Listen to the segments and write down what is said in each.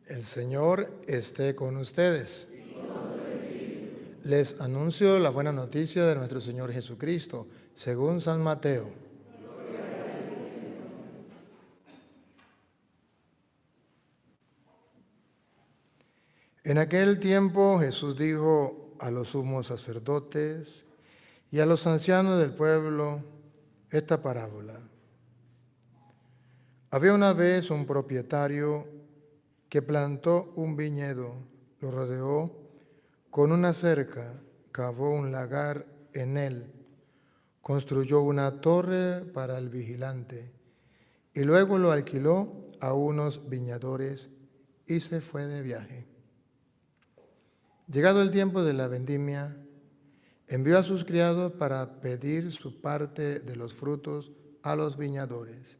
El Señor esté con ustedes. Les anuncio la buena noticia de nuestro Señor Jesucristo, según San Mateo. En aquel tiempo Jesús dijo a los sumos sacerdotes y a los ancianos del pueblo esta parábola. Había una vez un propietario que plantó un viñedo, lo rodeó con una cerca, cavó un lagar en él, construyó una torre para el vigilante y luego lo alquiló a unos viñadores y se fue de viaje. Llegado el tiempo de la vendimia, envió a sus criados para pedir su parte de los frutos a los viñadores.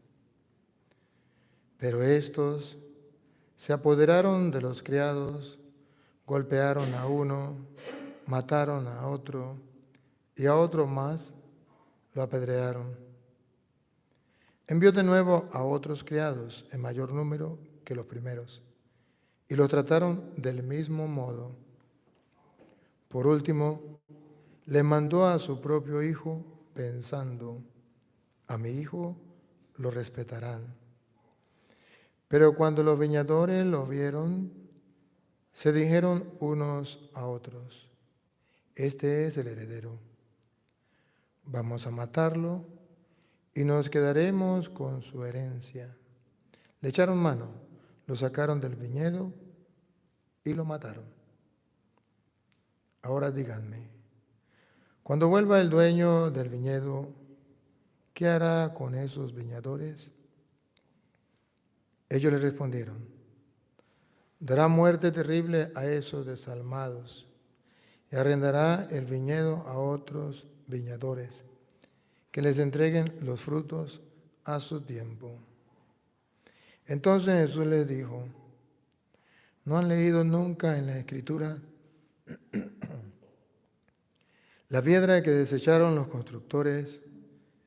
Pero estos se apoderaron de los criados, golpearon a uno, mataron a otro y a otro más lo apedrearon. Envió de nuevo a otros criados en mayor número que los primeros y los trataron del mismo modo. Por último, le mandó a su propio hijo pensando, a mi hijo lo respetarán. Pero cuando los viñadores lo vieron, se dijeron unos a otros, este es el heredero. Vamos a matarlo y nos quedaremos con su herencia. Le echaron mano, lo sacaron del viñedo y lo mataron. Ahora díganme, cuando vuelva el dueño del viñedo, ¿qué hará con esos viñadores? Ellos le respondieron, dará muerte terrible a esos desalmados y arrendará el viñedo a otros viñadores, que les entreguen los frutos a su tiempo. Entonces Jesús les dijo, ¿no han leído nunca en la Escritura la piedra que desecharon los constructores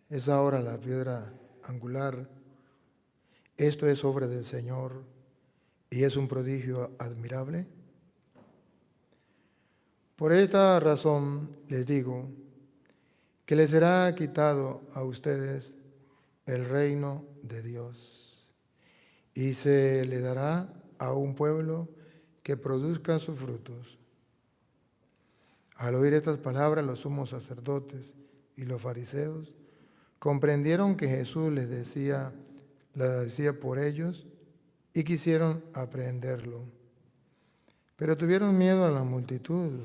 es ahora la piedra angular? Esto es obra del Señor y es un prodigio admirable. Por esta razón les digo que les será quitado a ustedes el reino de Dios y se le dará a un pueblo que produzca sus frutos. Al oír estas palabras, los sumos sacerdotes y los fariseos comprendieron que Jesús las decía por ellos y quisieron aprehenderlo. Pero tuvieron miedo a la multitud,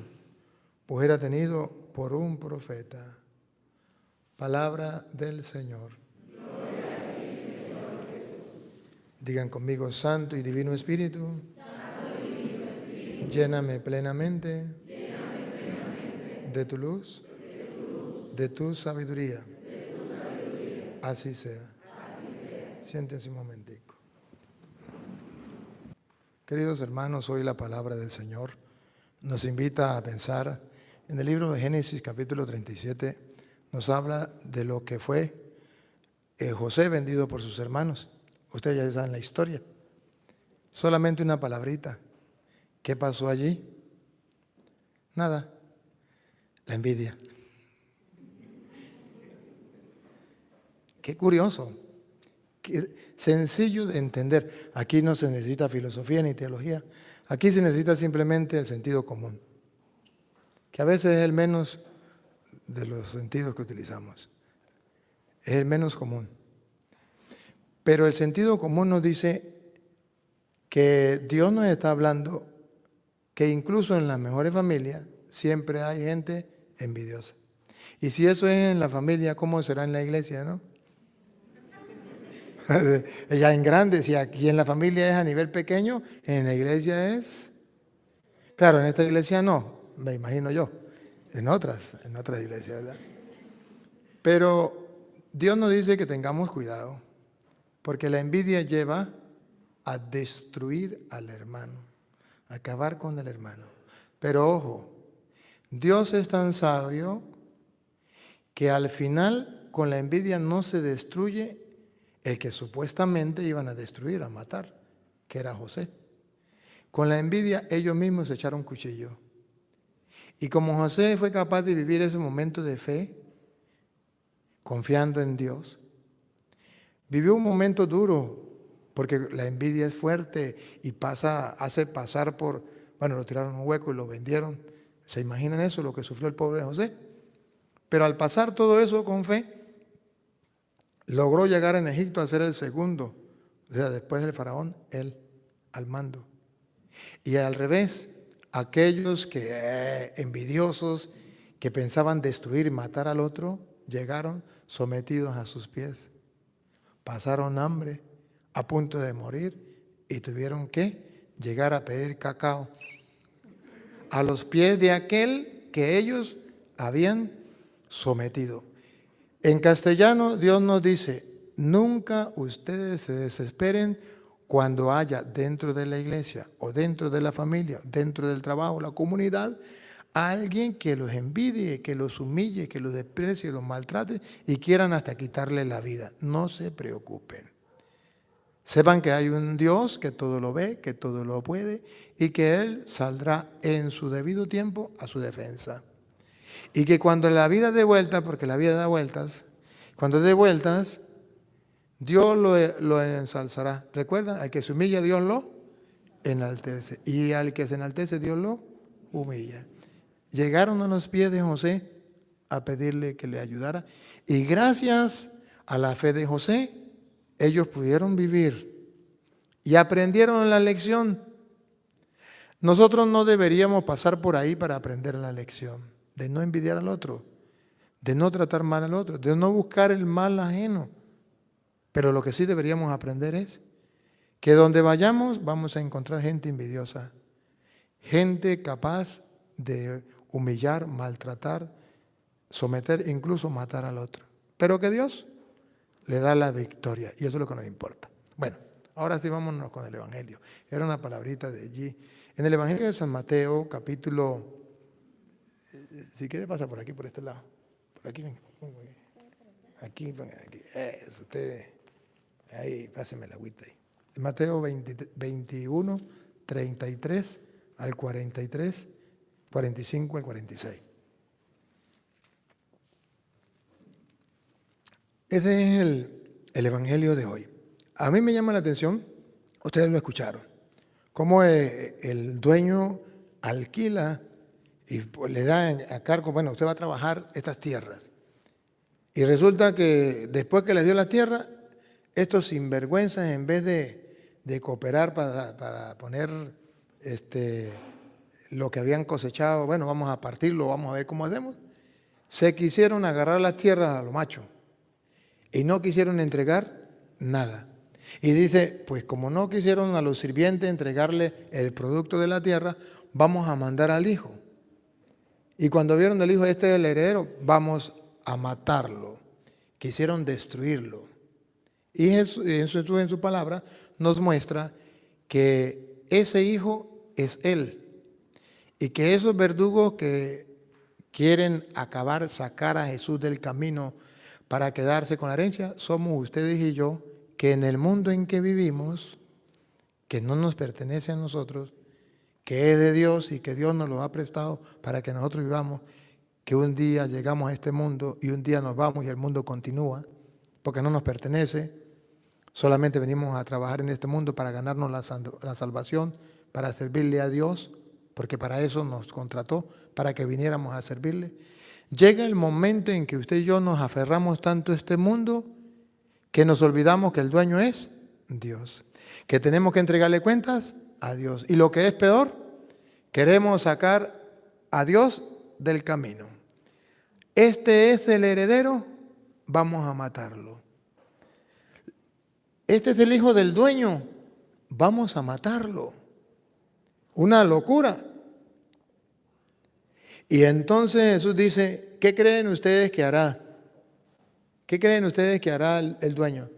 pues era tenido por un profeta. Palabra del Señor. Gloria a ti, Señor Jesús. Digan conmigo, Santo y Divino Espíritu, lléname plenamente de tu luz, de tu sabiduría. Así sea. Siéntense un momentico. Queridos hermanos, hoy la palabra del Señor nos invita a pensar en el libro de Génesis capítulo 37. Nos habla de lo que fue José vendido por sus hermanos. Ustedes ya saben la historia. Solamente una palabrita. ¿Qué pasó allí? Nada. La envidia. Qué curioso. Qué sencillo de entender. Aquí no se necesita filosofía ni teología. Aquí se necesita simplemente el sentido común, que a veces es el menos de los sentidos que utilizamos. Es el menos común. Pero el sentido común nos dice que Dios nos está hablando que incluso en las mejores familias siempre hay gente envidiosa. Y si eso es en la familia, ¿cómo será en la iglesia, no? Ya en grande, si aquí en la familia es a nivel pequeño, en la iglesia es... Claro, en esta iglesia no, me imagino yo. En otras iglesias, ¿verdad? Pero Dios nos dice que tengamos cuidado, porque la envidia lleva a destruir al hermano, a acabar con el hermano. Pero ojo, Dios es tan sabio que al final con la envidia no se destruye el que supuestamente iban a destruir, a matar, que era José. Con la envidia ellos mismos se echaron cuchillo. Y como José fue capaz de vivir ese momento de fe, confiando en Dios, vivió un momento duro, porque la envidia es fuerte y hace pasar por, bueno, lo tiraron a un hueco y lo vendieron. ¿Se imaginan eso, lo que sufrió el pobre José? Pero al pasar todo eso con fe, logró llegar en Egipto a ser el segundo, o sea, después del faraón, él al mando. Y al revés, aquellos que envidiosos, que pensaban destruir y matar al otro, llegaron sometidos a sus pies. Pasaron hambre, a punto de morir, y tuvieron que llegar a pedir cacao a los pies de aquel que ellos habían sometido. En castellano, Dios nos dice, nunca ustedes se desesperen cuando haya dentro de la iglesia o dentro de la familia, dentro del trabajo, la comunidad, alguien que los envidie, que los humille, que los desprecie, los maltrate y quieran hasta quitarle la vida. No se preocupen. Sepan que hay un Dios que todo lo ve, que todo lo puede y que Él saldrá en su debido tiempo a su defensa. Y que cuando la vida dé vueltas, porque la vida da vueltas, cuando dé vueltas, Dios lo ensalzará. ¿Recuerdan? Al que se humilla, Dios lo enaltece. Y al que se enaltece, Dios lo humilla. Llegaron a los pies de José a pedirle que le ayudara. Y gracias a la fe de José, ellos pudieron vivir y aprendieron la lección. Nosotros no deberíamos pasar por ahí para aprender la lección de no envidiar al otro, de no tratar mal al otro, de no buscar el mal ajeno. Pero lo que sí deberíamos aprender es que donde vayamos vamos a encontrar gente envidiosa, gente capaz de humillar, maltratar, someter, incluso matar al otro. Pero que Dios le da la victoria y eso es lo que nos importa. Bueno, ahora sí vámonos con el Evangelio. Era una palabrita de allí. En el Evangelio de San Mateo, capítulo, si quiere pasa por aquí, por este lado. Por aquí, aquí. Eso, usted, ahí, páseme la agüita ahí. Mateo 21, 33 al 43, 45 al 46. Ese es el Evangelio de hoy. A mí me llama la atención, ustedes lo escucharon, cómo el dueño alquila y le da a cargo, bueno, usted va a trabajar estas tierras. Y resulta que después que les dio la tierra, estos sinvergüenzas, en vez de cooperar para poner lo que habían cosechado, bueno, vamos a partirlo, vamos a ver cómo hacemos, se quisieron agarrar las tierras a lo macho y no quisieron entregar nada. Y dice, pues como no quisieron a los sirvientes entregarle el producto de la tierra, vamos a mandar al hijo. Y cuando vieron al hijo, este es el heredero, vamos a matarlo. Quisieron destruirlo. Y Jesús, en su palabra, nos muestra que ese hijo es él. Y que esos verdugos que quieren acabar, sacar a Jesús del camino para quedarse con la herencia, somos ustedes y yo, que en el mundo en que vivimos, que no nos pertenece a nosotros, que es de Dios y que Dios nos lo ha prestado para que nosotros vivamos, que un día llegamos a este mundo y un día nos vamos y el mundo continúa, porque no nos pertenece, solamente venimos a trabajar en este mundo para ganarnos la salvación, para servirle a Dios, porque para eso nos contrató, para que viniéramos a servirle. Llega el momento en que usted y yo nos aferramos tanto a este mundo que nos olvidamos que el dueño es Dios, que tenemos que entregarle cuentas a Dios. Y lo que es peor, queremos sacar a Dios del camino. Este es el heredero, vamos a matarlo. Este es el hijo del dueño, vamos a matarlo. Una locura. Y entonces Jesús dice, ¿qué creen ustedes que hará? ¿Qué creen ustedes que hará el dueño?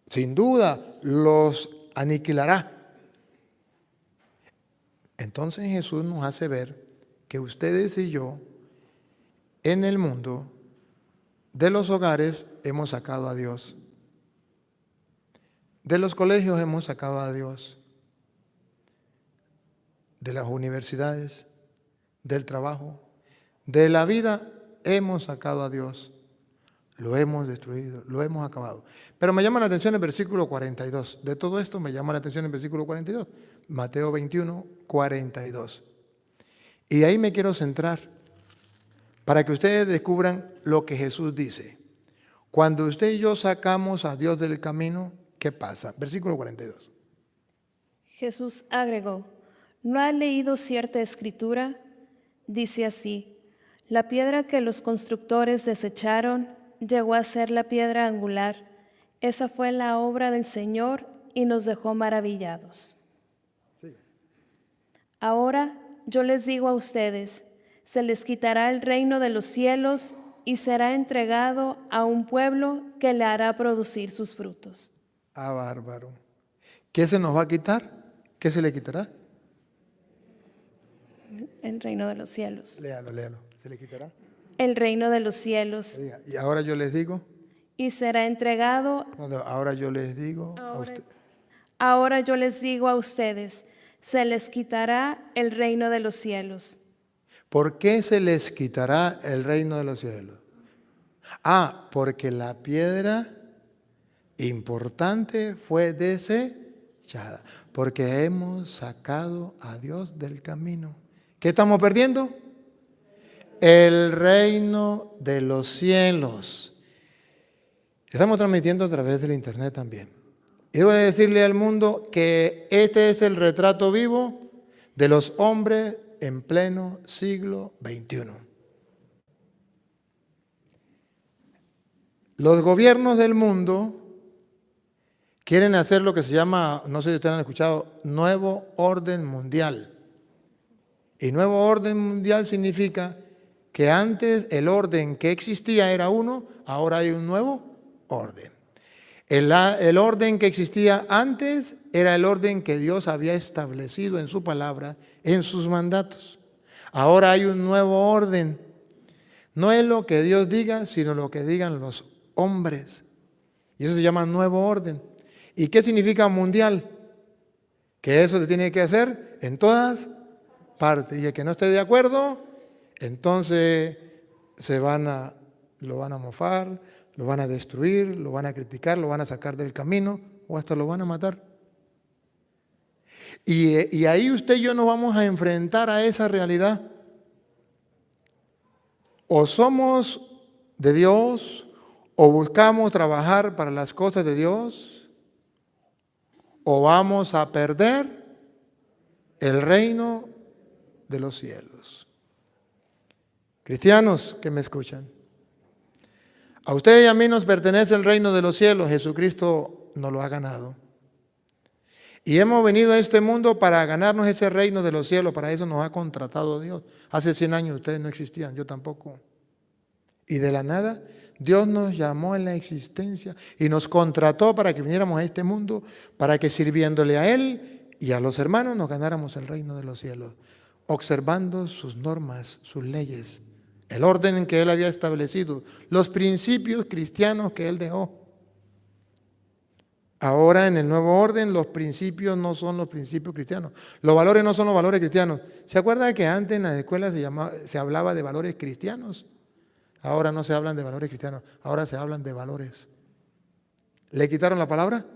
Sin duda, los aniquilará. Entonces Jesús nos hace ver que ustedes y yo, en el mundo, de los hogares, hemos sacado a Dios. De los colegios hemos sacado a Dios. de las universidades, del trabajo, de la vida, hemos sacado a Dios. Lo hemos destruido, lo hemos acabado. Pero me llama la atención el versículo 42. De todo esto me llama la atención el versículo 42. Mateo 21, 42. Y ahí me quiero centrar para que ustedes descubran lo que Jesús dice. Cuando usted y yo sacamos a Dios del camino, ¿qué pasa? Versículo 42. Jesús agregó, ¿no ha leído cierta escritura? Dice así, la piedra que los constructores desecharon llegó a ser la piedra angular. Esa fue la obra del Señor y nos dejó maravillados. Sí. Ahora yo les digo a ustedes, se les quitará el reino de los cielos y será entregado a un pueblo que le hará producir sus frutos. Ah, bárbaro. ¿Qué se nos va a quitar? ¿Qué se le quitará? El reino de los cielos. Léalo. ¿Se le quitará? El reino de los cielos. Y ahora yo les digo. Y será entregado. No, ahora yo les digo a usted. Ahora yo les digo a ustedes, se les quitará el reino de los cielos. ¿Por qué se les quitará el reino de los cielos? Porque la piedra importante fue desechada. Porque hemos sacado a Dios del camino. ¿Qué estamos perdiendo? El reino de los cielos. Estamos transmitiendo a través del internet también. Y debo decirle al mundo que este es el retrato vivo de los hombres en pleno siglo XXI. Los gobiernos del mundo quieren hacer lo que se llama, no sé si ustedes han escuchado, nuevo orden mundial. Y nuevo orden mundial significa que antes el orden que existía era uno, ahora hay un nuevo orden. El orden que existía antes era el orden que Dios había establecido en su palabra, en sus mandatos. Ahora hay un nuevo orden. No es lo que Dios diga, sino lo que digan los hombres. Y eso se llama nuevo orden. ¿Y qué significa mundial? Que eso se tiene que hacer en todas partes. Y el que no esté de acuerdo, entonces lo van a mofar, lo van a destruir, lo van a criticar, lo van a sacar del camino o hasta lo van a matar. Y ahí usted y yo nos vamos a enfrentar a esa realidad. O somos de Dios, o buscamos trabajar para las cosas de Dios, o vamos a perder el reino de los cielos. Cristianos que me escuchan, a ustedes y a mí nos pertenece el reino de los cielos. Jesucristo nos lo ha ganado. Y hemos venido a este mundo para ganarnos ese reino de los cielos. Para eso nos ha contratado Dios. Hace 100 años ustedes no existían, yo tampoco. Y de la nada, Dios nos llamó a la existencia y nos contrató para que viniéramos a este mundo, para que sirviéndole a Él y a los hermanos nos ganáramos el reino de los cielos, observando sus normas, sus leyes, el orden en que Él había establecido, los principios cristianos que Él dejó. Ahora en el nuevo orden los principios no son los principios cristianos, los valores no son los valores cristianos. ¿Se acuerdan que antes en las escuelas se hablaba de valores cristianos? Ahora no se hablan de valores cristianos, ahora se hablan de valores. ¿Le quitaron la palabra?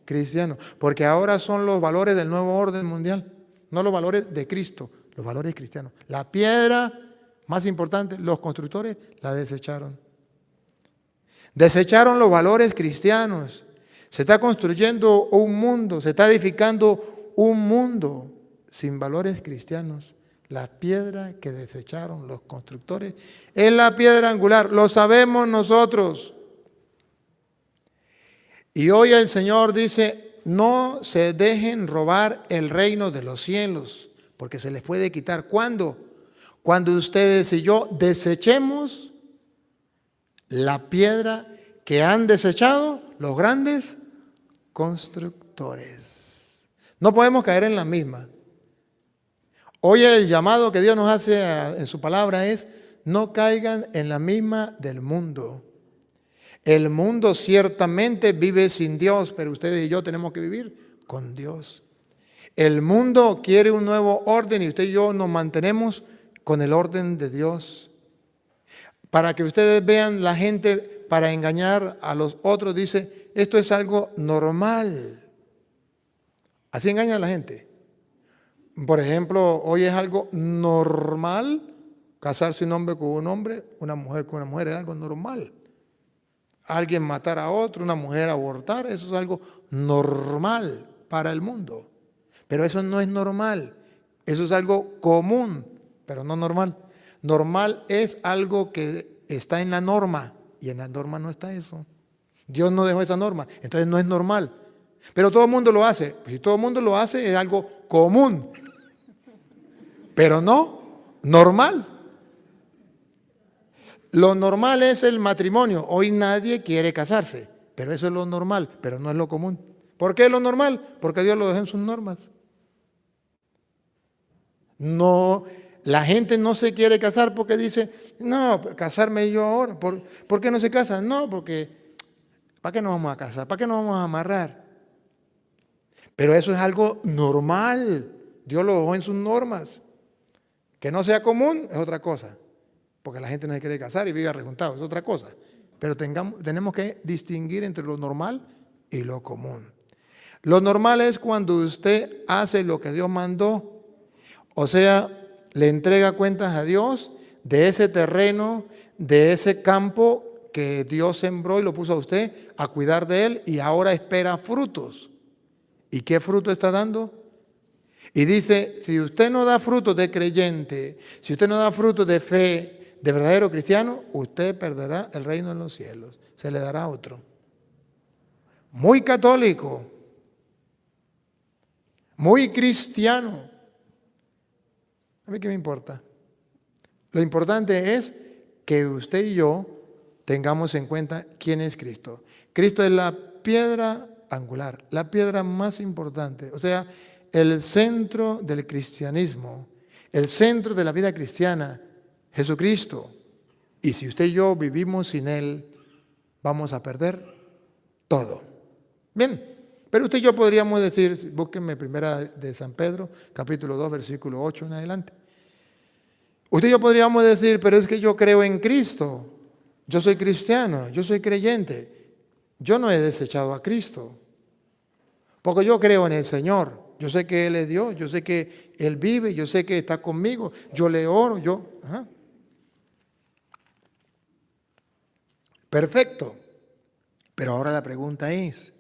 Cristiano, porque ahora son los valores del nuevo orden mundial, no los valores de Cristo, los valores cristianos. La piedra más importante, los constructores la desecharon. Desecharon los valores cristianos. Se está construyendo un mundo, se está edificando un mundo sin valores cristianos. La piedra que desecharon los constructores es la piedra angular, lo sabemos nosotros. Y hoy el Señor dice, no se dejen robar el reino de los cielos, porque se les puede quitar. ¿Cuándo? Cuando ustedes y yo desechemos la piedra que han desechado los grandes constructores. No podemos caer en la misma. Hoy el llamado que Dios nos hace en su palabra es, no caigan en la misma del mundo. El mundo ciertamente vive sin Dios, pero ustedes y yo tenemos que vivir con Dios. El mundo quiere un nuevo orden y usted y yo nos mantenemos con el orden de Dios. Para que ustedes vean, la gente para engañar a los otros dice, esto es algo normal. Así engaña a la gente. Por ejemplo, hoy es algo normal casarse un hombre con un hombre, una mujer con una mujer, es algo normal. Alguien matar a otro, una mujer abortar, eso es algo normal para el mundo. Pero eso no es normal, eso es algo común, pero no normal. Normal es algo que está en la norma y en la norma no está eso. Dios no dejó esa norma, entonces no es normal. Pero todo el mundo lo hace. Si todo el mundo lo hace es algo común, pero no normal. Lo normal es el matrimonio. Hoy nadie quiere casarse, pero eso es lo normal, pero no es lo común. ¿Por qué es lo normal? Porque Dios lo dejó en sus normas. No, la gente no se quiere casar porque dice, no, casarme yo ahora. ¿Por qué no se casan? No, porque ¿para qué nos vamos a casar? ¿Para qué nos vamos a amarrar? Pero eso es algo normal. Dios lo dejó en sus normas. Que no sea común es otra cosa. Porque la gente no se quiere casar y vive arrejuntado, es otra cosa. Pero tenemos que distinguir entre lo normal y lo común. Lo normal es cuando usted hace lo que Dios mandó, o sea, le entrega cuentas a Dios de ese terreno, de ese campo que Dios sembró y lo puso a usted a cuidar de él y ahora espera frutos. ¿Y qué fruto está dando? Y dice, si usted no da frutos de creyente, si usted no da frutos de fe, de verdadero cristiano, usted perderá el reino en los cielos. Se le dará otro. Muy católico, muy cristiano. ¿A mí qué me importa? Lo importante es que usted y yo tengamos en cuenta quién es Cristo. Cristo es la piedra angular, la piedra más importante, o sea, el centro del cristianismo, el centro de la vida cristiana, Jesucristo. Y si usted y yo vivimos sin Él, vamos a perder todo. Bien, pero usted y yo podríamos decir, búsquenme primera de San Pedro, capítulo 2, versículo 8 en adelante. Usted y yo podríamos decir, pero es que yo creo en Cristo, yo soy cristiano, yo soy creyente, yo no he desechado a Cristo, porque yo creo en el Señor, yo sé que Él es Dios, yo sé que Él vive, yo sé que está conmigo, yo le oro, Ajá. Perfecto, pero ahora la pregunta es,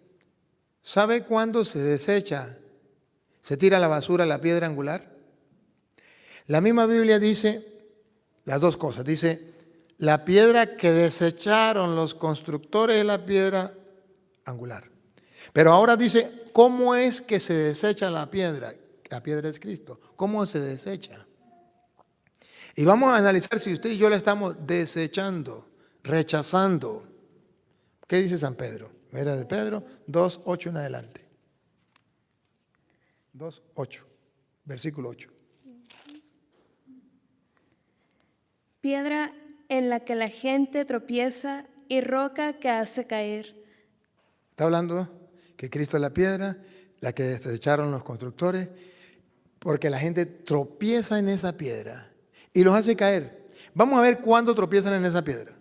¿sabe cuándo se desecha, se tira a la basura la piedra angular? La misma Biblia dice las dos cosas. Dice, la piedra que desecharon los constructores es la piedra angular. Pero ahora dice, ¿cómo es que se desecha la piedra? La piedra es Cristo. ¿Cómo se desecha? Y vamos a analizar si usted y yo la estamos desechando, rechazando. ¿Qué dice San Pedro? Era de Pedro 2:8 en adelante. 2:8, versículo 8. Piedra en la que la gente tropieza y roca que hace caer. Está hablando que Cristo es la piedra, la que desecharon los constructores, porque la gente tropieza en esa piedra y los hace caer. Vamos a ver cuándo tropiezan en esa piedra.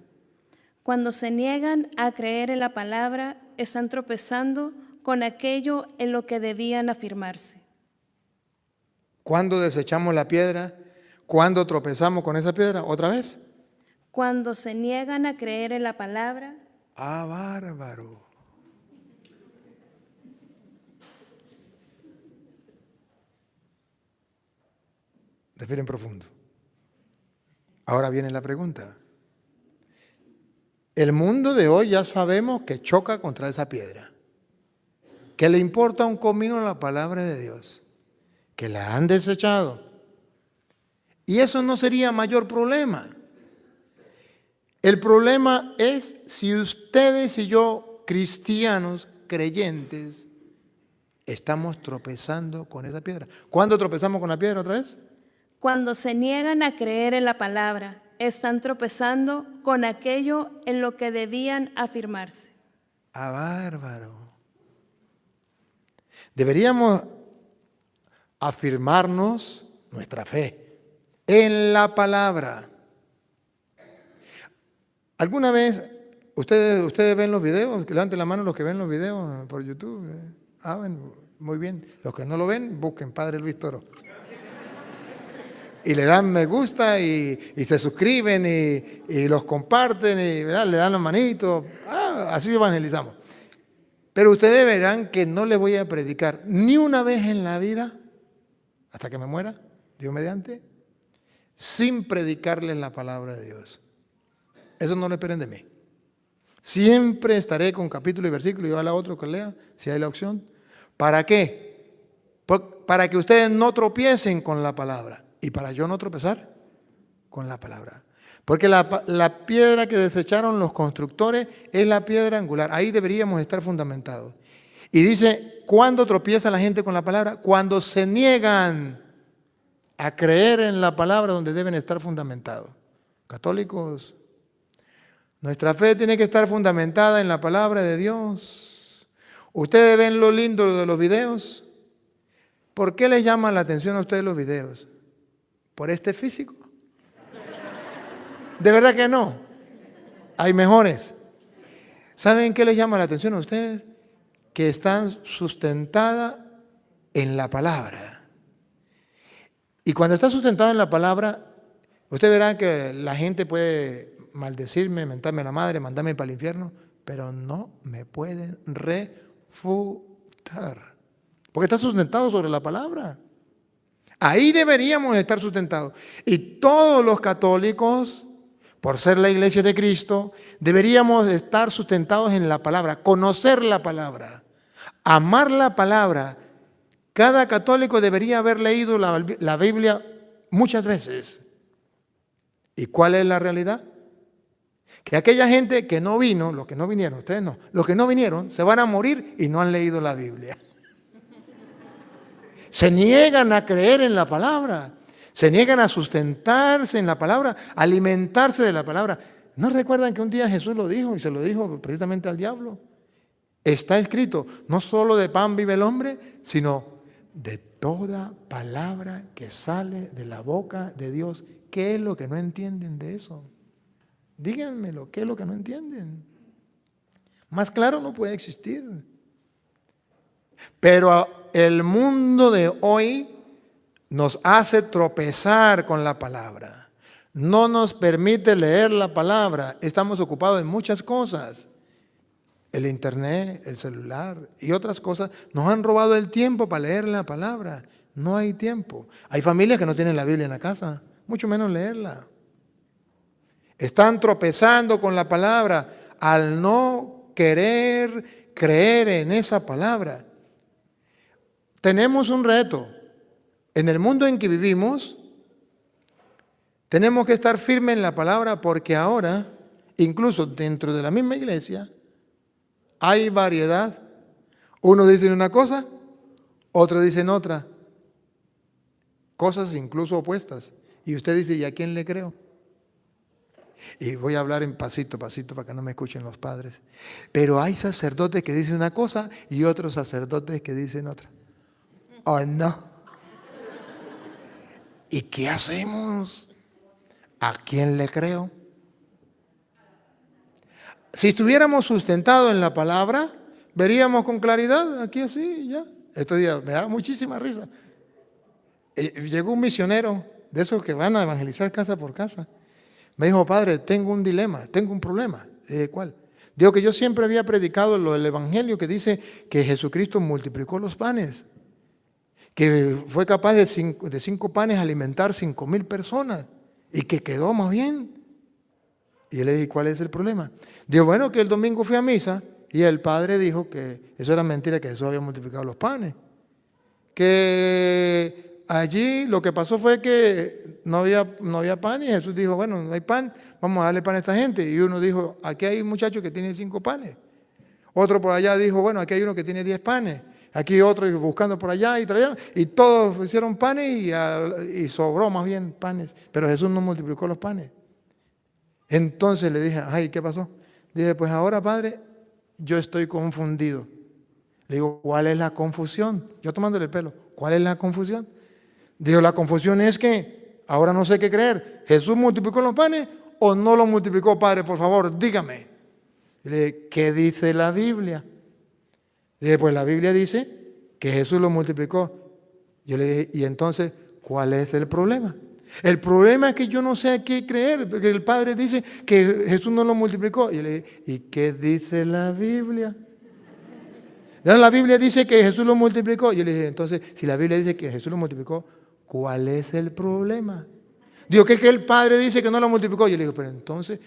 Cuando se niegan a creer en la palabra, están tropezando con aquello en lo que debían afirmarse. ¿Cuándo desechamos la piedra? ¿Cuándo tropezamos con esa piedra? ¿Otra vez? Cuando se niegan a creer en la palabra. ¡Ah, bárbaro! Respiren profundo. Ahora viene la pregunta. El mundo de hoy ya sabemos que choca contra esa piedra, que le importa un comino la palabra de Dios, que la han desechado. Y eso no sería mayor problema. El problema es si ustedes y yo, cristianos, creyentes, estamos tropezando con esa piedra. ¿Cuándo tropezamos con la piedra otra vez? Cuando se niegan a creer en la palabra, están tropezando con aquello en lo que debían afirmarse. ¡Ah, bárbaro! Deberíamos afirmarnos nuestra fe en la palabra. ¿Alguna vez ustedes ven los videos? Que levanten la mano los que ven los videos por YouTube. Ven, muy bien. Los que no lo ven, busquen Padre Luis Toro. Y le dan me gusta y se suscriben y los comparten y ¿verdad? Le dan la manito. Así evangelizamos. Pero ustedes verán que no les voy a predicar ni una vez en la vida, hasta que me muera, Dios mediante, sin predicarles la palabra de Dios. Eso no lo esperen de mí. Siempre estaré con capítulo y versículo y va a la otro que lea, si hay la opción. ¿Para qué? Para que ustedes no tropiecen con la palabra y para yo no tropezar con la palabra. Porque la piedra que desecharon los constructores es la piedra angular. Ahí deberíamos estar fundamentados. Y dice, ¿cuándo tropieza la gente con la palabra? Cuando se niegan a creer en la palabra donde deben estar fundamentados. Católicos, nuestra fe tiene que estar fundamentada en la palabra de Dios. Ustedes ven lo lindo de los videos. ¿Por qué les llama la atención a ustedes los videos? ¿Por este físico? De verdad que no. Hay mejores. ¿Saben qué les llama la atención a ustedes? Que están sustentadas en la palabra. Y cuando está sustentada en la palabra, ustedes verán que la gente puede maldecirme, mentarme la madre, mandarme para el infierno, pero no me pueden refutar. Porque está sustentado sobre la palabra. Ahí deberíamos estar sustentados. Y todos los católicos, por ser la iglesia de Cristo, deberíamos estar sustentados en la palabra, conocer la palabra, amar la palabra. Cada católico debería haber leído la Biblia muchas veces. ¿Y cuál es la realidad? Que aquella gente que no vino, los que no vinieron, ustedes no, los que no vinieron se van a morir y no han leído la Biblia. Se niegan a creer en la palabra, se niegan a sustentarse en la palabra, a alimentarse de la palabra. ¿No recuerdan que un día Jesús lo dijo y se lo dijo precisamente al diablo? Está escrito, no solo de pan vive el hombre, sino de toda palabra que sale de la boca de Dios. ¿Qué es lo que no entienden de eso? Díganmelo, ¿qué es lo que no entienden? Más claro no puede existir. Pero el mundo de hoy nos hace tropezar con la palabra. No nos permite leer la palabra. Estamos ocupados en muchas cosas. El internet, el celular y otras cosas nos han robado el tiempo para leer la palabra. No hay tiempo. Hay familias que no tienen la Biblia en la casa, mucho menos leerla. Están tropezando con la palabra al no querer creer en esa palabra. Tenemos un reto. En el mundo en que vivimos, tenemos que estar firmes en la palabra porque ahora, incluso dentro de la misma iglesia, hay variedad. Uno dice una cosa, otro dice otra. Cosas incluso opuestas. Y usted dice, ¿y a quién le creo? Y voy a hablar en pasito, pasito, para que no me escuchen los padres. Pero hay sacerdotes que dicen una cosa y otros sacerdotes que dicen otra. ¿Oh, no? ¿Y qué hacemos? ¿A quién le creo? Si estuviéramos sustentados en la palabra, veríamos con claridad, aquí así, ya. Estos días me da muchísima risa. Llegó un misionero, de esos que van a evangelizar casa por casa. Me dijo, padre, tengo un dilema, tengo un problema. ¿Cuál? Digo que yo siempre había predicado el evangelio que dice que Jesucristo multiplicó los panes, que fue capaz de 5 panes alimentar 5,000 personas y que quedó más bien. Y yo le dije, ¿cuál es el problema? Digo, bueno, que el domingo fui a misa y el padre dijo que eso era mentira, que Jesús había multiplicado los panes. Que allí lo que pasó fue que no había pan y Jesús dijo, bueno, no hay pan, vamos a darle pan a esta gente. Y uno dijo, aquí hay un muchacho que tiene 5 panes. Otro por allá dijo, bueno, aquí hay uno que tiene 10 panes. Aquí otro buscando por allá y trajeron. Y todos hicieron panes y sobró más bien panes. Pero Jesús no multiplicó los panes. Entonces le dije, ay, ¿qué pasó? Dije, pues ahora, padre, yo estoy confundido. Le digo, ¿cuál es la confusión? Yo tomándole el pelo. ¿cuál es la confusión? Dijo, la confusión es que ahora no sé qué creer. ¿Jesús multiplicó los panes o no los multiplicó, Padre? Por favor, dígame. Y le dije, ¿qué dice la Biblia? Dije, pues la Biblia dice que Jesús los multiplicó. Yo le dije, y entonces, ¿cuál es el problema? El problema es que yo no sé a qué creer, porque el Padre dice que Jesús no lo multiplicó. Y yo le dije, ¿y qué dice la Biblia? Ya la Biblia dice que Jesús lo multiplicó. Y yo le dije, entonces, si la Biblia dice que Jesús lo multiplicó, ¿cuál es el problema? Digo, que el Padre dice que no lo multiplicó. Yo le digo, pero entonces,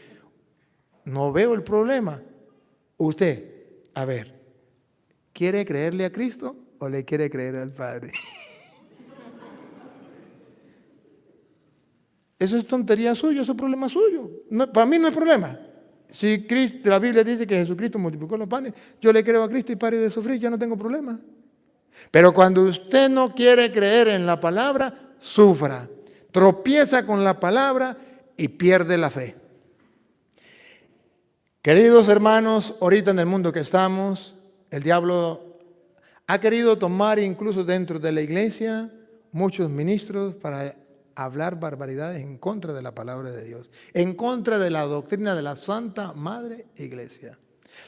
no veo el problema. Usted, a ver, ¿quiere creerle a Cristo o le quiere creer al Padre? Eso es tontería suya, eso es problema suyo. No, para mí no es problema. Si la Biblia dice que Jesucristo multiplicó los panes, yo le creo a Cristo y pare de sufrir, ya no tengo problema. Pero cuando usted no quiere creer en la palabra, sufra. Tropieza con la palabra y pierde la fe. Queridos hermanos, ahorita en el mundo que estamos, el diablo ha querido tomar incluso dentro de la iglesia muchos ministros para hablar barbaridades en contra de la palabra de Dios, en contra de la doctrina de la Santa Madre Iglesia.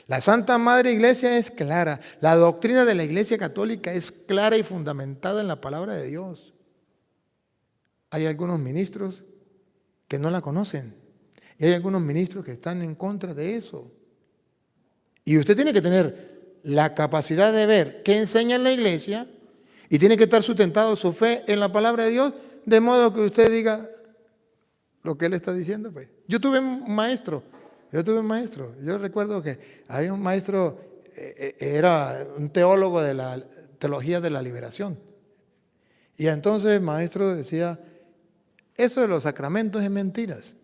La Santa Madre Iglesia es clara, la doctrina de la Iglesia Católica es clara y fundamentada en la palabra de Dios. Hay algunos ministros que no la conocen y hay algunos ministros que están en contra de eso. Y usted tiene que tener la capacidad de ver qué enseña en la iglesia y tiene que estar sustentado su fe en la palabra de Dios, de modo que usted diga lo que él está diciendo. Pues. Yo tuve un maestro. Yo recuerdo que había un maestro, era un teólogo de la teología de la liberación. Y entonces el maestro decía, eso de los sacramentos es mentiras.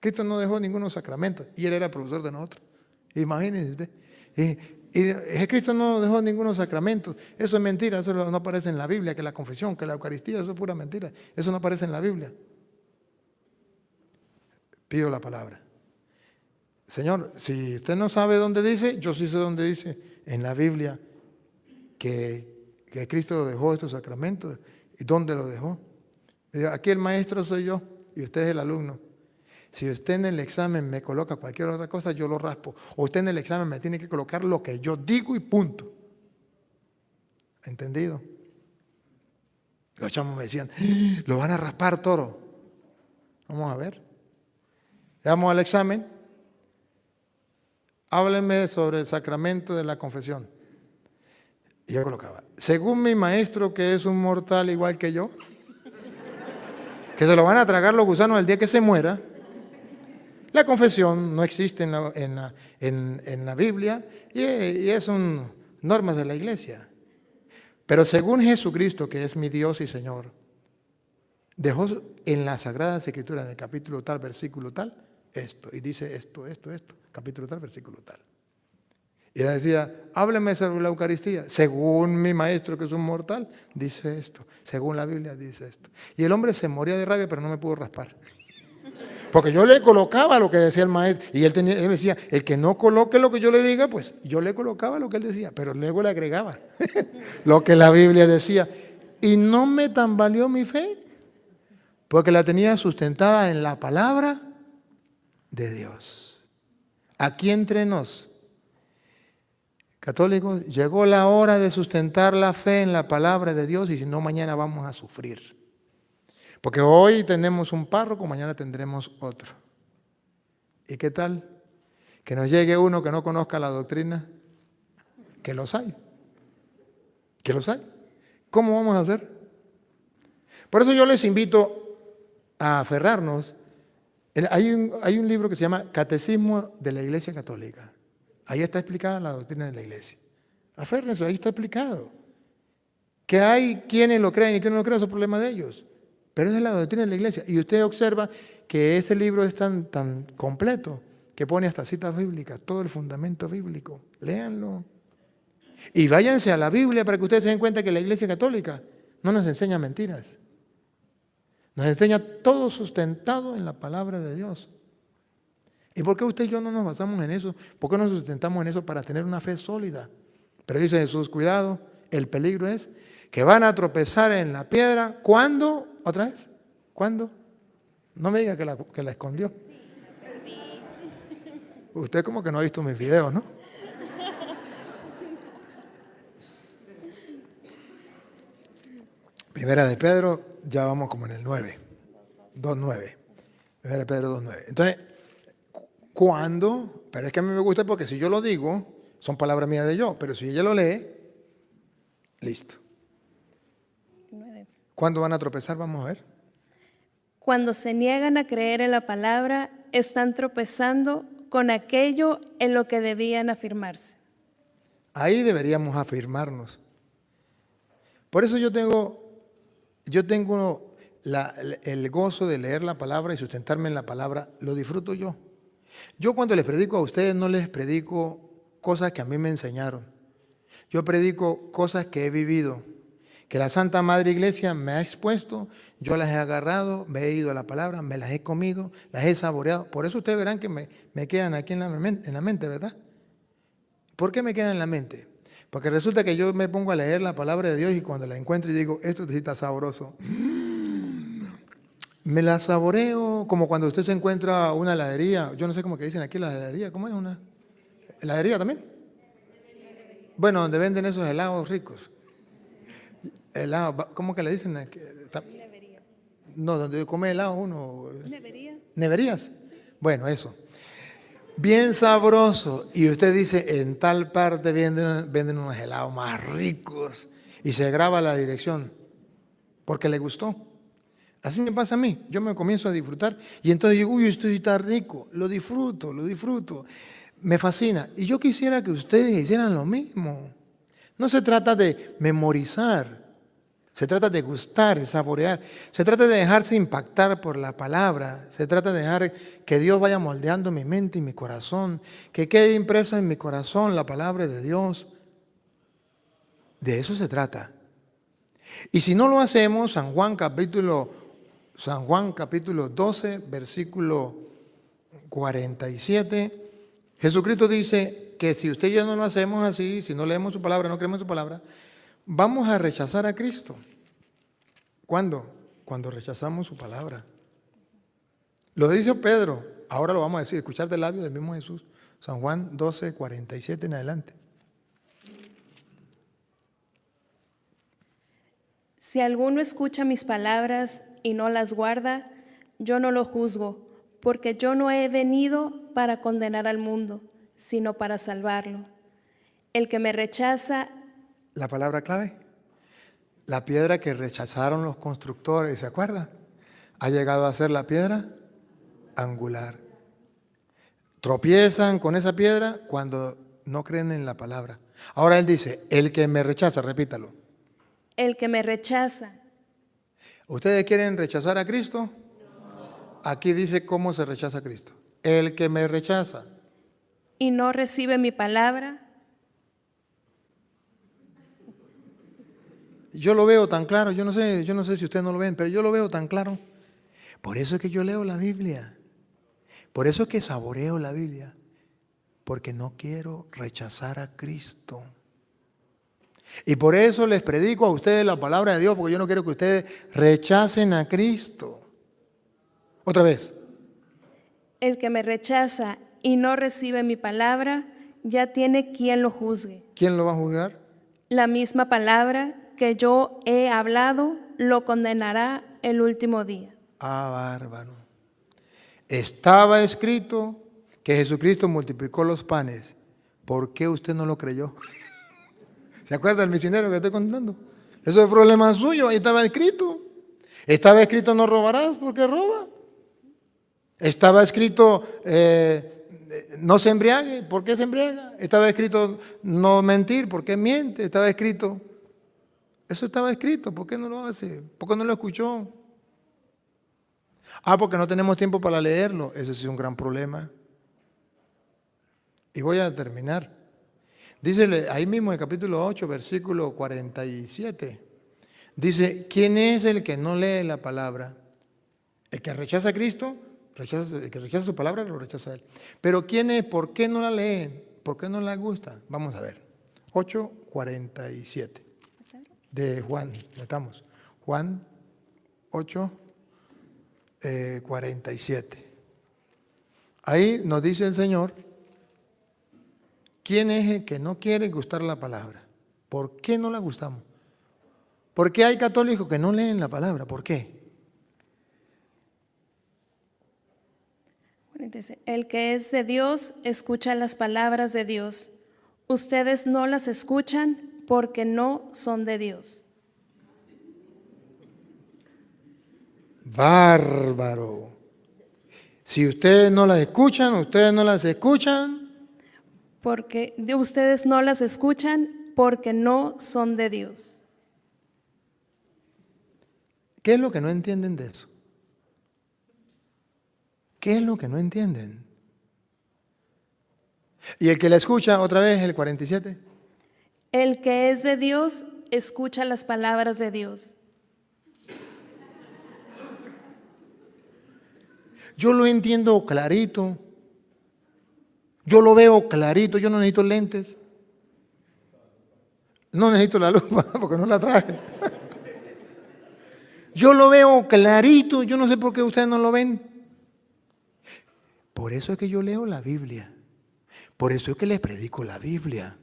Cristo no dejó ninguno sacramento. Y él era profesor de nosotros. Imagínense usted. Y Cristo no dejó ninguno sacramentos. Eso es mentira, eso no aparece en la Biblia, que la confesión, que la Eucaristía, eso es pura mentira. Eso no aparece en la Biblia. Pido la palabra. Señor, si usted no sabe dónde dice, yo sí sé dónde dice en la Biblia que Cristo dejó estos sacramentos. ¿Y dónde lo dejó? Aquí el maestro soy yo y usted es el alumno. Si usted en el examen me coloca cualquier otra cosa, yo lo raspo. O usted en el examen me tiene que colocar lo que yo digo y punto. ¿Entendido? Los chamos me decían, lo van a raspar, toro. Vamos a ver. Vamos al examen. Háblenme sobre el sacramento de la confesión. Y yo colocaba, según mi maestro, que es un mortal igual que yo, que se lo van a tragar los gusanos el día que se muera. La confesión no existe en la Biblia y son normas de la iglesia. Pero según Jesucristo, que es mi Dios y Señor, dejó en la Sagrada Escritura, en el capítulo tal, versículo tal, esto. Y dice esto, capítulo tal, versículo tal. Y ella decía, hábleme sobre la Eucaristía. Según mi maestro, que es un mortal, dice esto. Según la Biblia, dice esto. Y el hombre se moría de rabia, pero no me pudo raspar. Porque yo le colocaba lo que decía el maestro. Y él decía, el que no coloque lo que yo le diga, pues yo le colocaba lo que él decía. Pero luego le agregaba lo que la Biblia decía. Y no me tambaleó mi fe. Porque la tenía sustentada en la palabra de Dios. Aquí entre nos, católicos, llegó la hora de sustentar la fe en la palabra de Dios y si no, mañana vamos a sufrir. Porque hoy tenemos un párroco, mañana tendremos otro. ¿Y qué tal? Que nos llegue uno que no conozca la doctrina. Que los hay. Que los hay. ¿Cómo vamos a hacer? Por eso yo les invito a aferrarnos. Hay un libro que se llama Catecismo de la Iglesia Católica. Ahí está explicada la doctrina de la iglesia. Aférrense, ahí está explicado. Que hay quienes lo creen y quienes no lo creen, es un problema de ellos. Pero esa es la doctrina de la iglesia. Y usted observa que ese libro es tan completo que pone hasta citas bíblicas, todo el fundamento bíblico. Léanlo. Y váyanse a la Biblia para que ustedes se den cuenta que la Iglesia Católica no nos enseña mentiras. Nos enseña todo sustentado en la palabra de Dios. ¿Y por qué usted y yo no nos basamos en eso? ¿Por qué no nos sustentamos en eso para tener una fe sólida? Pero dice Jesús, cuidado, el peligro es que van a tropezar en la piedra. ¿Cuándo? ¿Otra vez? ¿Cuándo? No me diga que la escondió. Usted como que no ha visto mis videos, ¿no? Primera de Pedro, ya vamos como en el 9. 2:9. Primera de Pedro 2:9. Entonces, ¿cuándo? Pero es que a mí me gusta porque si yo lo digo, son palabras mías de yo, pero si ella lo lee, listo. 9. ¿Cuándo van a tropezar? Vamos a ver. Cuando se niegan a creer en la palabra, están tropezando con aquello en lo que debían afirmarse. Ahí deberíamos afirmarnos. Por eso yo tengo el gozo de leer la palabra y sustentarme en la palabra, lo disfruto yo. Yo cuando les predico a ustedes no les predico cosas que a mí me enseñaron. Yo predico cosas que he vivido, que la Santa Madre Iglesia me ha expuesto, yo las he agarrado, me he ido a la palabra, me las he comido, las he saboreado. Por eso ustedes verán que me quedan aquí en la mente, ¿verdad? ¿Por qué me quedan en la mente? Porque resulta que yo me pongo a leer la palabra de Dios y cuando la encuentro y digo, esto sí está sabroso. Me la saboreo como cuando usted se encuentra una heladería. Yo no sé cómo que dicen aquí la heladería. ¿Cómo es una? ¿Heladería también? Bueno, donde venden esos helados ricos. Helado, ¿cómo que le dicen? No, donde come helado uno. ¿Neverías? ¿Neverías? Sí. Bueno, eso. Bien sabroso. Y usted dice, en tal parte venden unos helados más ricos. Y se graba la dirección porque le gustó. Así me pasa a mí. Yo me comienzo a disfrutar y entonces digo, uy, esto está rico. Lo disfruto. Me fascina. Y yo quisiera que ustedes hicieran lo mismo. No se trata de memorizar. Se trata de gustar y saborear. Se trata de dejarse impactar por la palabra. Se trata de dejar que Dios vaya moldeando mi mente y mi corazón. Que quede impreso en mi corazón la palabra de Dios. De eso se trata. Y si no lo hacemos, San Juan capítulo 12, versículo 47, Jesucristo dice que si usted y yo no lo hacemos así, si no leemos su palabra, no creemos su palabra, vamos a rechazar a Cristo. ¿Cuándo? Cuando rechazamos su palabra. Lo dice Pedro, ahora lo vamos a decir, escuchar del labio del mismo Jesús. San Juan 12, 47 en adelante. Si alguno escucha mis palabras y no las guarda, yo no lo juzgo, porque yo no he venido para condenar al mundo, sino para salvarlo. El que me rechaza... La palabra clave, la piedra que rechazaron los constructores, ¿se acuerdan? Ha llegado a ser la piedra angular. Tropiezan con esa piedra cuando no creen en la palabra. Ahora él dice, el que me rechaza, repítalo. El que me rechaza. ¿Ustedes quieren rechazar a Cristo? No. Aquí dice cómo se rechaza a Cristo. El que me rechaza. Y no recibe mi palabra. Yo lo veo tan claro, yo no sé si ustedes no lo ven, pero yo lo veo tan claro. Por eso es que yo leo la Biblia. Por eso es que saboreo la Biblia. Porque no quiero rechazar a Cristo. Y por eso les predico a ustedes la palabra de Dios, porque yo no quiero que ustedes rechacen a Cristo. Otra vez. El que me rechaza y no recibe mi palabra, ya tiene quien lo juzgue. ¿Quién lo va a juzgar? La misma palabra que yo he hablado lo condenará el último día. Ah, bárbaro. Estaba escrito que Jesucristo multiplicó los panes. ¿Por qué usted no lo creyó? ¿Se acuerda del misionero que estoy contando? Eso es problema suyo, ahí estaba escrito. Estaba escrito no robarás, porque roba. Estaba escrito no se embriague, ¿por qué se embriaga? Estaba escrito no mentir, ¿por qué miente? Estaba escrito, eso estaba escrito, ¿por qué no lo hace? ¿Por qué no lo escuchó? Ah, porque no tenemos tiempo para leerlo, ese sí es un gran problema. Y voy a terminar. Dice ahí mismo en el capítulo 8, versículo 47, dice, ¿quién es el que no lee la palabra? El que rechaza a Cristo, el que rechaza su palabra, lo rechaza a él. Pero ¿quién es? ¿Por qué no la leen? ¿Por qué no la gusta? Vamos a ver. 8:47. de Juan, estamos, Juan 8, 47. Ahí nos dice el Señor, ¿quién es el que no quiere gustar la palabra? ¿Por qué no la gustamos? ¿Por qué hay católicos que no leen la palabra? ¿Por qué? El que es de Dios escucha las palabras de Dios. Ustedes no las escuchan porque no son de Dios. Bárbaro. Si ustedes no las escuchan, Porque ustedes no las escuchan porque no son de Dios. ¿Qué es lo que no entienden de eso? ¿Qué es lo que no entienden? Y el que la escucha, otra vez, el 47. El que es de Dios escucha las palabras de Dios. Yo lo entiendo clarito. Yo lo veo clarito. Yo no necesito lentes. No necesito la lupa porque no la traje. Yo lo veo clarito. Yo no sé por qué ustedes no lo ven. Por eso es que yo leo la Biblia. Por eso es que les predico la Biblia.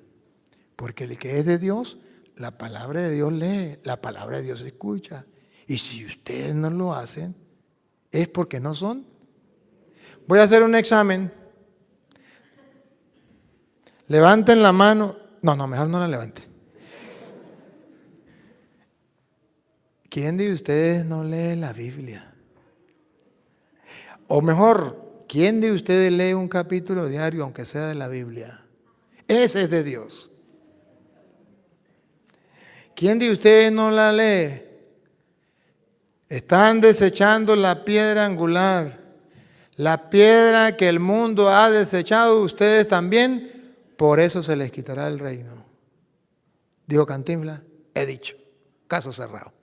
Porque el que es de Dios, la palabra de Dios lee, la palabra de Dios escucha. Y si ustedes no lo hacen, es porque no son. Voy a hacer un examen. Levanten la mano. No, mejor no la levanten. ¿Quién de ustedes no lee la Biblia? O mejor, ¿quién de ustedes lee un capítulo diario, aunque sea de la Biblia? Ese es de Dios. ¿Quién de ustedes no la lee? Están desechando la piedra angular, la piedra que el mundo ha desechado, ustedes también, por eso se les quitará el reino. Dijo Cantinflas, he dicho, caso cerrado.